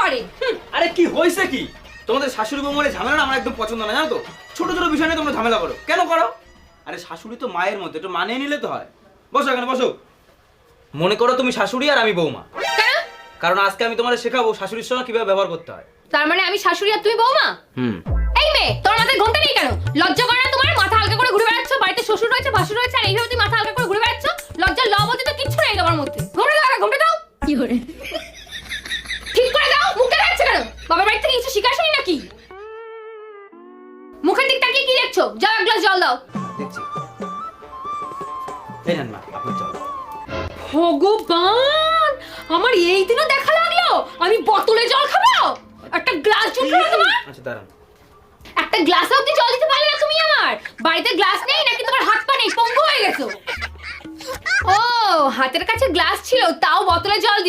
করে। আরে কি হয়েছে কি? তোমাদের শাশুড়ি বৌমারে ঝামেলা না আমার একদম পছন্দ না, জানো তো? ছোট ছোট বিষয় নিয়ে তোমরা ঝামেলা করো, কেন করো? আরে শাশুড়ি তো মায়ের মধ্যে, একটু মানিয়ে নিলে তো হয়। বসো এখানে বসো। মনে করো তুমি শাশুড়ি আর আমি বৌমা। কেন? কারণ আজকে আমি তোমাদের শেখাবো শাশুড়ির সঙ্গে কিভাবে ব্যবহার করতে হয়। তার মানে আমি শাশুড়ি আর তুমি বৌমা? এই মেয়ে, তোর মাথায় ঘোমটা নেই কেন? লজ্জা করে না তোমার? মাথা হালকা করে ঘুরে বেড়াচ্ছ, বাড়িতে শ্বশুর রয়েছে ভাসুর রয়েছে, আর এইভাবে তুমি মাথা হালকা করে ঘুরে বেড়াচ্ছ? লজ্জা লবতে তো কিচ্ছু নেই তোমার মধ্যে। ঘুমটা দাও, ঘুমটা দাও। কি করে ঠিক করে দাও? মুখে রাখছো কেন? বাবার বাড়ি থেকে কিছু শিখে আসোনি নাকি? মুখের দিক তাকিয়ে কি দেখছো? যাও এক গ্লাস জল দাও। দেখছি। এই নেন মা, আপনি চল। ভগবান, আমার এই দিনও দেখা লাগলো। আমি বোতলে জল খাবো? একটা গ্লাস জল খাবো তোমার? আচ্ছা দাঁড়ান। একটা গ্লাসে অব্দি জল দিতে পারলে না তুমি আমার? বাড়িতে গ্লাস নেই নাকি তোমার হাত পা নেই, পঙ্গু হয়ে গেছো? ও, হাতের কাছে গ্লাস ছিল তাও বোতলে জল দিলে।